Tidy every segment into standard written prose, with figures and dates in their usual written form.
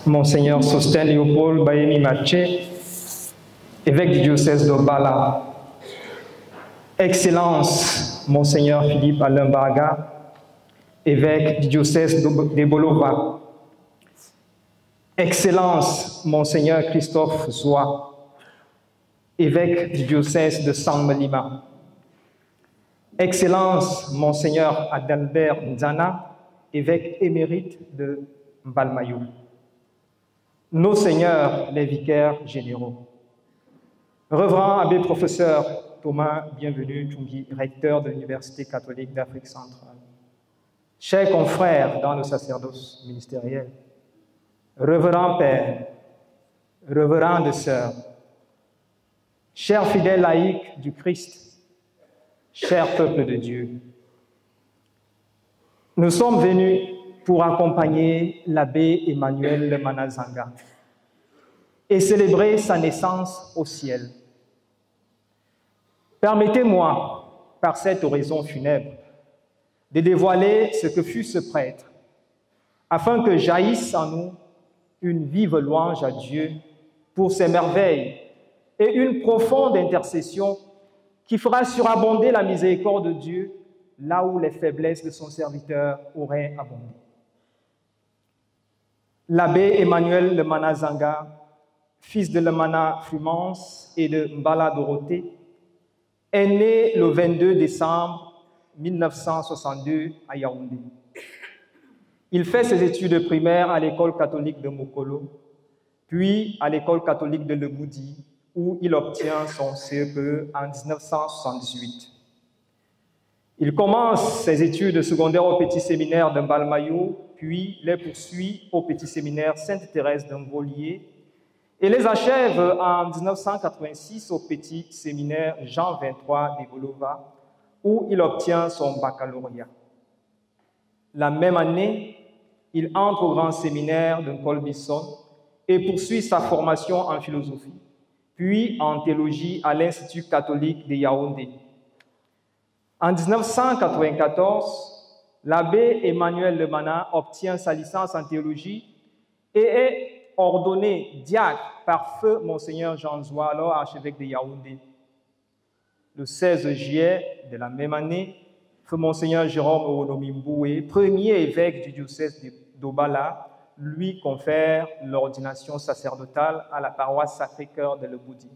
Monseigneur Sosthène Léopold Bayemi Maché, évêque du diocèse de Bala, Excellence Monseigneur Philippe Alain Barga, évêque du diocèse de Bolova, Excellence Monseigneur Christophe Zoua, évêque du diocèse de San-Melima, Excellence Monseigneur Adalbert Nzana, évêque émérite de Mbalmayou, nos seigneurs les vicaires généraux, Révérend abbé professeur Thomas Bienvenu Tchoumbi, recteur de l'Université catholique d'Afrique centrale, chers confrères dans le sacerdoce ministériel, révérend père, révérende sœurs, chers fidèles laïcs du Christ, chers peuples de Dieu, nous sommes venus pour accompagner l'abbé Emmanuel Lemanazanga et célébrer sa naissance au ciel. Permettez-moi, par cette oraison funèbre, de dévoiler ce que fut ce prêtre, afin que jaillisse en nous une vive louange à Dieu pour ses merveilles et une profonde intercession qui fera surabonder la miséricorde de Dieu là où les faiblesses de son serviteur auraient abondé. L'abbé Emmanuel Lemanazanga, fils de Lemana Frumance et de Mbala Dorothée, est né le 22 décembre 1962 à Yaoundé. Il fait ses études primaires à l'école catholique de Mokolo, puis à l'école catholique de Leboudi, où il obtient son CEPE en 1978. Il commence ses études secondaires au petit séminaire de Mbalmayou, puis les poursuit au petit séminaire Sainte-Thérèse d'Angolier et les achève en 1986 au petit séminaire Jean 23 de Bolova, où il obtient son baccalauréat. La même année, il entre au grand séminaire de Colbisson et poursuit sa formation en philosophie, puis en théologie à l'Institut catholique de Yaoundé. En 1994, l'abbé Emmanuel Lemana obtient sa licence en théologie et est ordonné diacre par feu Monseigneur Jean Zoua, alors archevêque de Yaoundé. Le 16 juillet de la même année, feu Monseigneur Jérôme Owonomimboué, premier évêque du diocèse d'Obala, lui confère l'ordination sacerdotale à la paroisse Sacré-Cœur de Leboudi.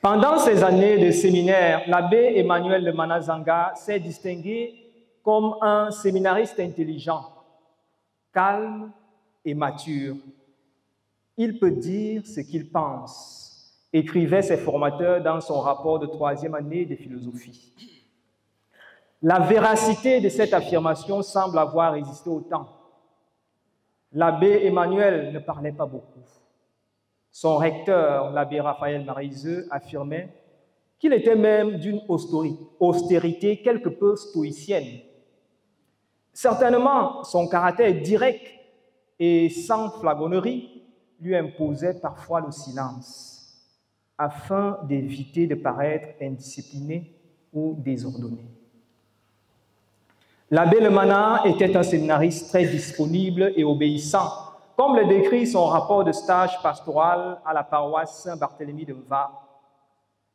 Pendant ces années de séminaire, l'abbé Emmanuel Lemanazanga s'est distingué comme un séminariste intelligent, calme et mature. Il peut dire ce qu'il pense, écrivaient ses formateurs dans son rapport de 3e année de philosophie. La véracité de cette affirmation semble avoir résisté au temps. L'abbé Emmanuel ne parlait pas beaucoup. Son recteur, l'abbé Raphaël Marizeux, affirmait qu'il était même d'une austérité quelque peu stoïcienne. Certainement, son caractère direct et sans flagornerie lui imposait parfois le silence, afin d'éviter de paraître indiscipliné ou désordonné. L'abbé Lemana était un séminariste très disponible et obéissant, comme le décrit son rapport de stage pastoral à la paroisse Saint-Barthélemy de Mva.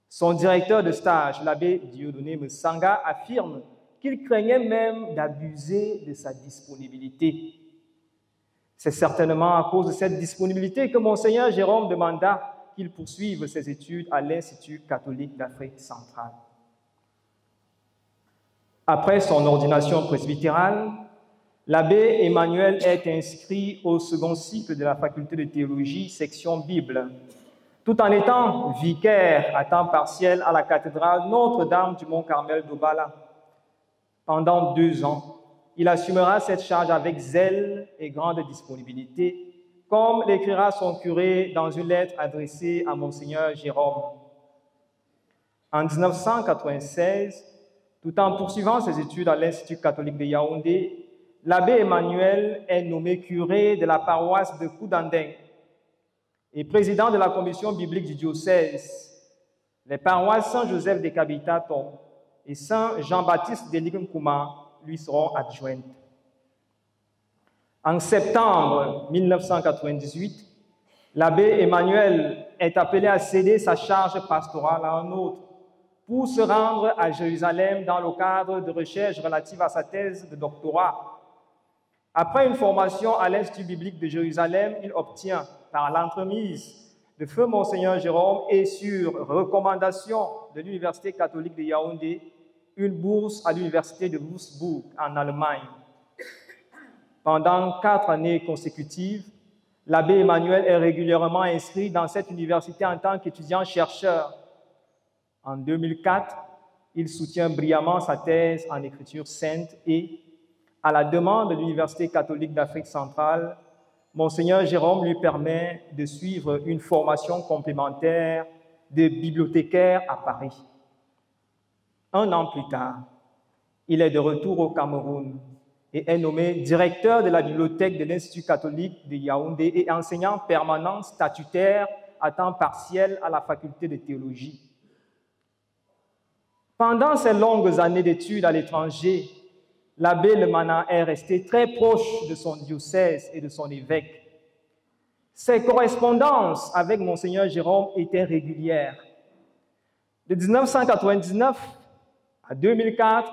Son directeur de stage, l'abbé Dieudonné Messanga, affirme qu'il craignait même d'abuser de sa disponibilité. C'est certainement à cause de cette disponibilité que Monseigneur Jérôme demanda qu'il poursuive ses études à l'Institut catholique d'Afrique centrale. Après son ordination presbytérale, l'abbé Emmanuel est inscrit au second cycle de la faculté de théologie, section Bible, tout en étant vicaire à temps partiel à la cathédrale Notre-Dame du Mont-Carmel d'Obala. Pendant 2 ans, il assumera cette charge avec zèle et grande disponibilité, comme l'écrira son curé dans une lettre adressée à Monseigneur Jérôme. En 1996, tout en poursuivant ses études à l'Institut catholique de Yaoundé, l'abbé Emmanuel est nommé curé de la paroisse de Koudandeng et président de la commission biblique du diocèse. Les paroisses Saint-Joseph de Kabitaton et Saint Jean-Baptiste de Ligunkouma lui seront adjointes. En septembre 1998, l'abbé Emmanuel est appelé à céder sa charge pastorale à un autre pour se rendre à Jérusalem dans le cadre de recherches relatives à sa thèse de doctorat. Après une formation à l'Institut biblique de Jérusalem, il obtient, par l'entremise de feu Monseigneur Jérôme et sur recommandation de l'Université catholique de Yaoundé, une bourse à l'Université de Würzburg en Allemagne. Pendant 4 années consécutives, l'abbé Emmanuel est régulièrement inscrit dans cette université en tant qu'étudiant-chercheur. En 2004, il soutient brillamment sa thèse en écriture sainte et, à la demande de l'Université catholique d'Afrique centrale, Monseigneur Jérôme lui permet de suivre une formation complémentaire de bibliothécaire à Paris. 1 an plus tard, il est de retour au Cameroun et est nommé directeur de la bibliothèque de l'Institut catholique de Yaoundé et enseignant permanent statutaire à temps partiel à la faculté de théologie. Pendant ces longues années d'études à l'étranger, l'abbé Lemana est resté très proche de son diocèse et de son évêque. Ses correspondances avec Monseigneur Jérôme étaient régulières. De 1999 à 2004,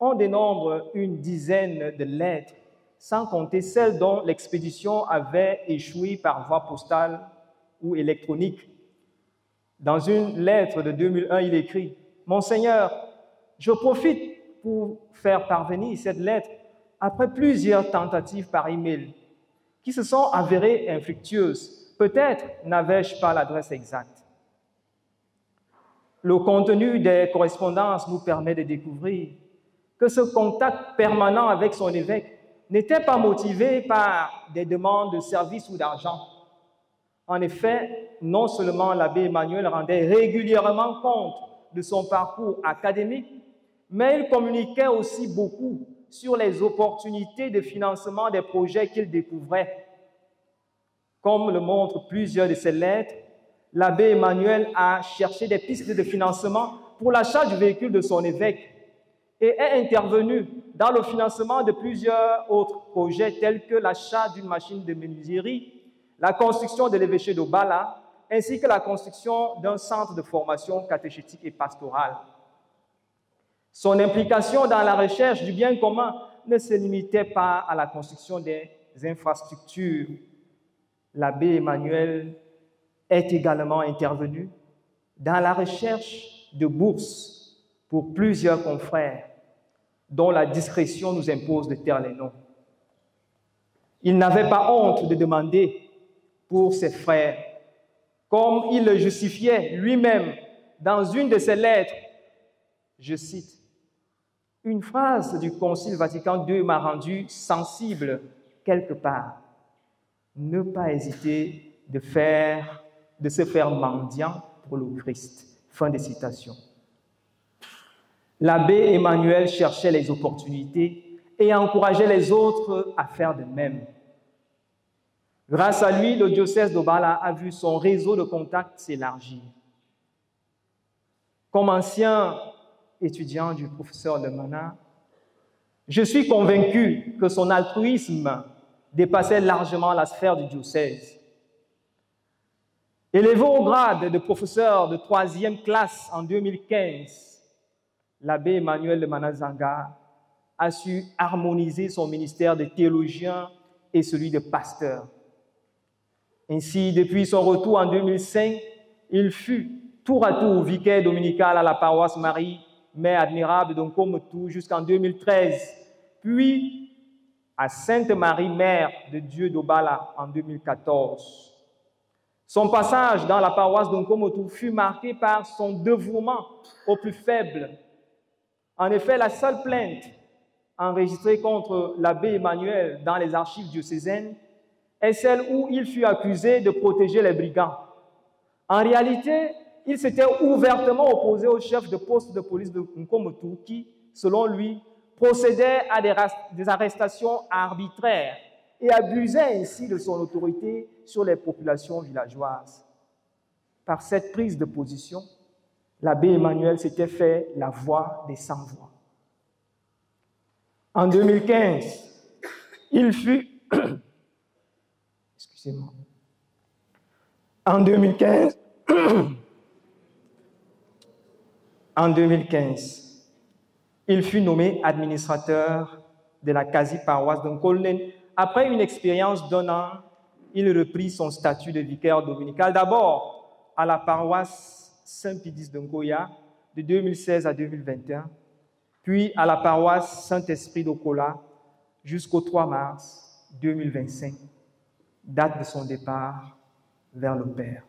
on dénombre une dizaine de lettres, sans compter celles dont l'expédition avait échoué par voie postale ou électronique. Dans une lettre de 2001, il écrit « Monseigneur, je profite pour faire parvenir cette lettre après plusieurs tentatives par email qui se sont avérées infructueuses. Peut-être n'avais-je pas l'adresse exacte. » Le contenu des correspondances nous permet de découvrir que ce contact permanent avec son évêque n'était pas motivé par des demandes de services ou d'argent. En effet, non seulement l'abbé Emmanuel rendait régulièrement compte de son parcours académique, mais il communiquait aussi beaucoup sur les opportunités de financement des projets qu'il découvrait. Comme le montrent plusieurs de ses lettres, l'abbé Emmanuel a cherché des pistes de financement pour l'achat du véhicule de son évêque et est intervenu dans le financement de plusieurs autres projets tels que l'achat d'une machine de menuiserie, la construction de l'évêché de Bala, ainsi que la construction d'un centre de formation catéchétique et pastorale. Son implication dans la recherche du bien commun ne se limitait pas à la construction des infrastructures. L'abbé Emmanuel est également intervenu dans la recherche de bourses pour plusieurs confrères dont la discrétion nous impose de taire les noms. Il n'avait pas honte de demander pour ses frères, comme il le justifiait lui-même dans une de ses lettres. Je cite, « Une phrase du Concile Vatican II m'a rendu sensible quelque part. Ne pas hésiter de se faire mendiant pour le Christ. » Fin de citation. L'abbé Emmanuel cherchait les opportunités et encourageait les autres à faire de même. Grâce à lui, le diocèse de Bala a vu son réseau de contacts s'élargir. Comme ancien étudiant du professeur Lemana, je suis convaincu que son altruisme dépassait largement la sphère du diocèse. Élevé au grade de professeur de 3e classe en 2015, l'abbé Emmanuel Lemana Zanga a su harmoniser son ministère de théologien et celui de pasteur. Ainsi, depuis son retour en 2005, il fut tour à tour vicaire dominical à la paroisse Marie-Mère Admirable de Nkomotou jusqu'en 2013, puis à Sainte-Marie-Mère de Dieu d'Obala en 2014. Son passage dans la paroisse de Nkomotou fut marqué par son dévouement aux plus faibles. En effet, la seule plainte enregistrée contre l'abbé Emmanuel dans les archives diocésaines est celle où il fut accusé de protéger les brigands. En réalité, il s'était ouvertement opposé au chef de poste de police de Nkomotou qui, selon lui, procédait à des arrestations arbitraires et abusait ainsi de son autorité sur les populations villageoises. Par cette prise de position, l'abbé Emmanuel s'était fait la voix des sans-voix. En 2015, il fut excusez-moi, en 2015, en 2015, il fut nommé administrateur de la quasi-paroisse d'Nkolnen. Après une expérience d'un an, il reprit son statut de vicaire dominical, d'abord à la paroisse Saint-Pédis de Nkoya de 2016 à 2021, puis à la paroisse Saint-Esprit d'Okola jusqu'au 3 mars 2025, date de son départ vers le Père.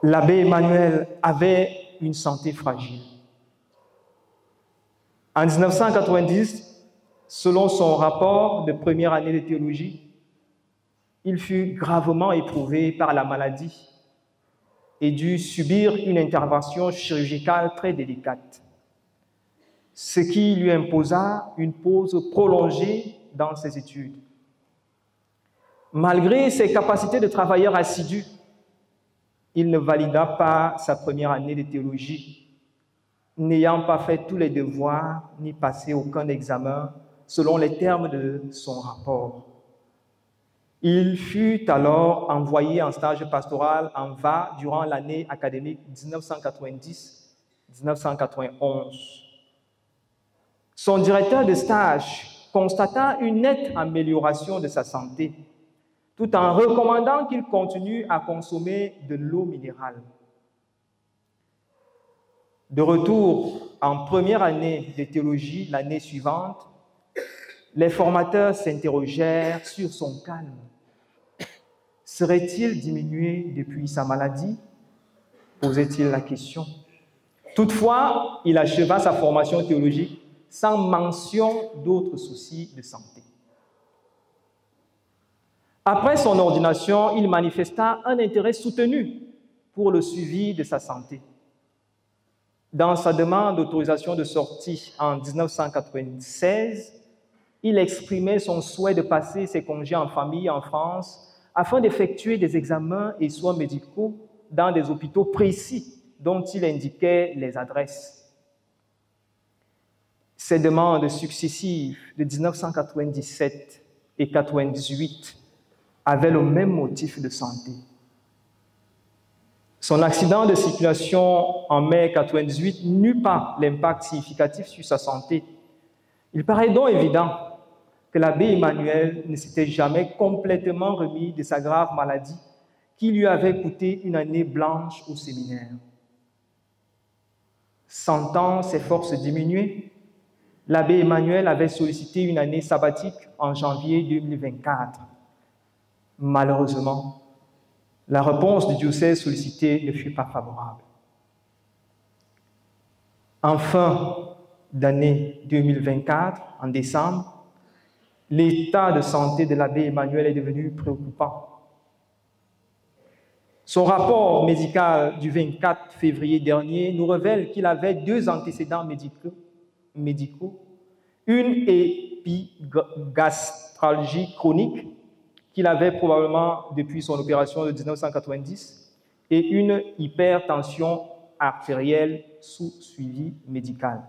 L'abbé Emmanuel avait une santé fragile. En 1990, selon son rapport de première année de théologie, il fut gravement éprouvé par la maladie et dut subir une intervention chirurgicale très délicate, ce qui lui imposa une pause prolongée dans ses études. Malgré ses capacités de travailleur assidu, il ne valida pas sa première année de théologie, n'ayant pas fait tous les devoirs ni passé aucun examen selon les termes de son rapport. Il fut alors envoyé en stage pastoral en VA durant l'année académique 1990-1991. Son directeur de stage constata une nette amélioration de sa santé, tout en recommandant qu'il continue à consommer de l'eau minérale. De retour en première année de théologie l'année suivante, les formateurs s'interrogèrent sur son calme. Serait-il diminué depuis sa maladie? Posait-il la question. Toutefois, il acheva sa formation théologique sans mention d'autres soucis de santé. Après son ordination, il manifesta un intérêt soutenu pour le suivi de sa santé. Dans sa demande d'autorisation de sortie en 1996, il exprimait son souhait de passer ses congés en famille en France afin d'effectuer des examens et soins médicaux dans des hôpitaux précis dont il indiquait les adresses. Ces demandes successives de 1997 et 1998 avaient le même motif de santé. Son accident de circulation en mai 1998 n'eut pas l'impact significatif sur sa santé. Il paraît donc évident que l'abbé Emmanuel ne s'était jamais complètement remis de sa grave maladie qui lui avait coûté une année blanche au séminaire. Sentant ses forces diminuer, l'abbé Emmanuel avait sollicité une année sabbatique en janvier 2024. Malheureusement, la réponse du diocèse sollicité ne fut pas favorable. En fin d'année 2024, en décembre, l'état de santé de l'abbé Emmanuel est devenu préoccupant. Son rapport médical du 24 février dernier nous révèle qu'il avait 2 antécédents médicaux, une épigastralgie chronique qu'il avait probablement depuis son opération de 1990 et une hypertension artérielle sous suivi médical.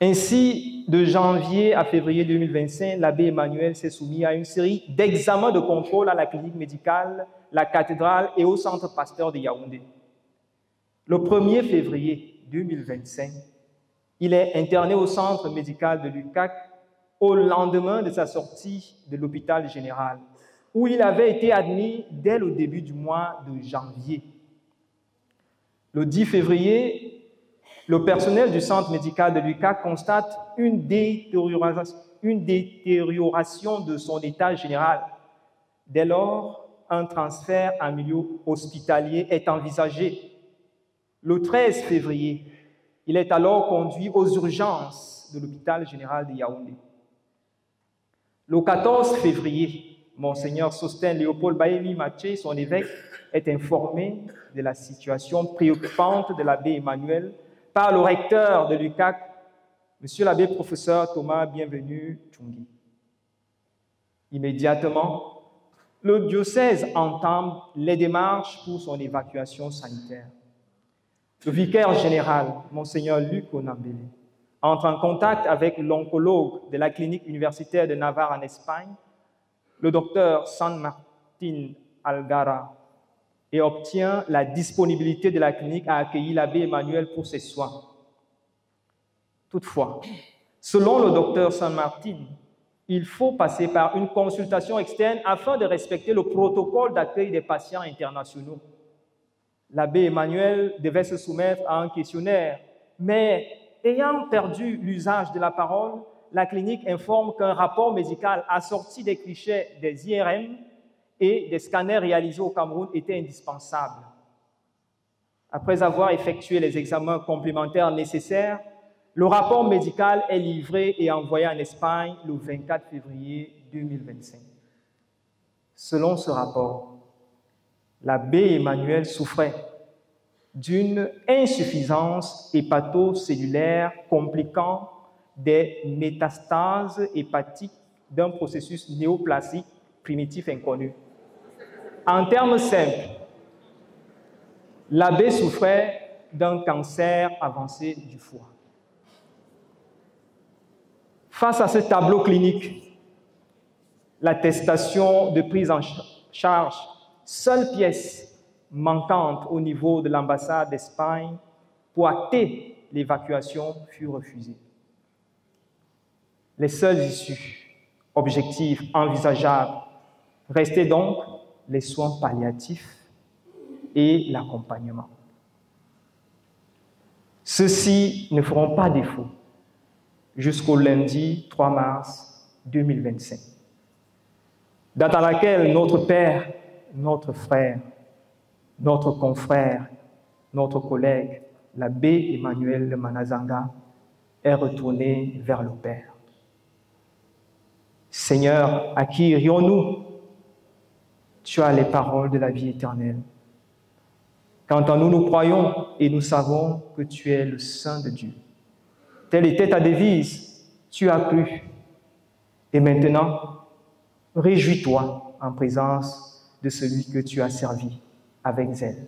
Ainsi, de janvier à février 2025, l'abbé Emmanuel s'est soumis à une série d'examens de contrôle à la clinique médicale, la cathédrale et au centre pasteur de Yaoundé. Le 1er février 2025, il est interné au centre médical de l'UCAC au lendemain de sa sortie de l'hôpital général, où il avait été admis dès le début du mois de janvier. Le 10 février, le personnel du centre médical de l'UCAC constate une détérioration de son état général. Dès lors, un transfert en milieu hospitalier est envisagé. Le 13 février, il est alors conduit aux urgences de l'hôpital général de Yaoundé. Le 14 février, Monseigneur Sosthène Léopold Baémi Maché, son évêque, est informé de la situation préoccupante de l'abbé Emmanuel par le recteur de l'UCAC, Monsieur l'abbé professeur Thomas Bienvenu Tchungi. Immédiatement, le diocèse entame les démarches pour son évacuation sanitaire. Le vicaire général, Monseigneur Luc Onambélé, entre en contact avec l'oncologue de la clinique universitaire de Navarre en Espagne, le docteur San Martin Algara, et obtient la disponibilité de la clinique à accueillir l'abbé Emmanuel pour ses soins. Toutefois, selon le docteur San Martin, il faut passer par une consultation externe afin de respecter le protocole d'accueil des patients internationaux. L'abbé Emmanuel devait se soumettre à un questionnaire, mais ayant perdu l'usage de la parole, la clinique informe qu'un rapport médical assorti des clichés des IRM et des scanners réalisés au Cameroun était indispensable. Après avoir effectué les examens complémentaires nécessaires, le rapport médical est livré et envoyé en Espagne le 24 février 2025. Selon ce rapport, l'abbé Emmanuel souffrait d'une insuffisance hépatocellulaire compliquant des métastases hépatiques d'un processus néoplasique primitif inconnu. En termes simples, l'abbé souffrait d'un cancer avancé du foie. Face à ce tableau clinique, l'attestation de prise en charge, seule pièce manquante au niveau de l'ambassade d'Espagne pour acter l'évacuation, fut refusée. Les seules issues objectives envisageables restaient donc les soins palliatifs et l'accompagnement. Ceux-ci ne feront pas défaut jusqu'au lundi 3 mars 2025, date à laquelle notre père, notre frère, notre confrère, notre collègue, l'abbé Emmanuel Manazanga, est retourné vers le Père. Seigneur, à qui irions-nous? Tu as les paroles de la vie éternelle. Quant à nous, nous croyons et nous savons que tu es le Saint de Dieu. Telle était ta devise, tu as cru. Et maintenant, réjouis-toi en présence de celui que tu as servi avec zèle.